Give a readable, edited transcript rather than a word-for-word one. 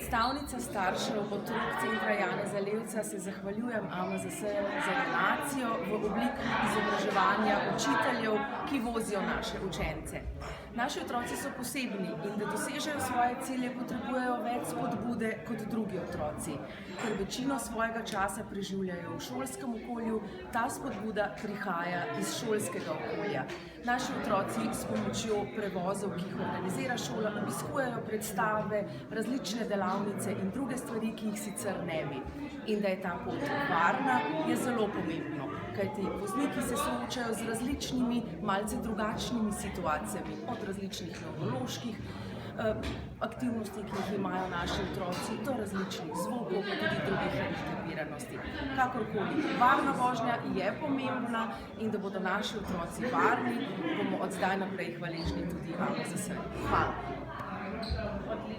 predstavnica staršev otrok Centra Janeza Levca se zahvaljujem AMZS-ju za donacijo v obliki izobraževanja učiteljev, ki vozijo naše učence. Naši otroci so posebni in da dosežejo svoje cilje, potrebujejo več spodbude kot drugi otroci. Ker večino svojega časa preživljajo v šolskem okolju, ta spodbuda prihaja iz šolskega okolja. Naši otroci s pomočjo prevozov, ki jih organizira šola, obiskujejo predstave, različne delavnice in druge stvari, ki jih sicer ne bi. In da je ta pot varna, je zelo pomembno, kajti vozniki se soočajo z različnimi, malce drugačnimi situacijami, od različnih nevroloških aktivnosti, ki jih imajo naši otroci, do različnih zvokov, pa tudi drugih hendikepiranosti. Kakorkoli, varna vožnja je pomembna in da bodo naši otroci varni, bomo od zdaj naprej hvaležni tudi AMZS-ju. Hvala.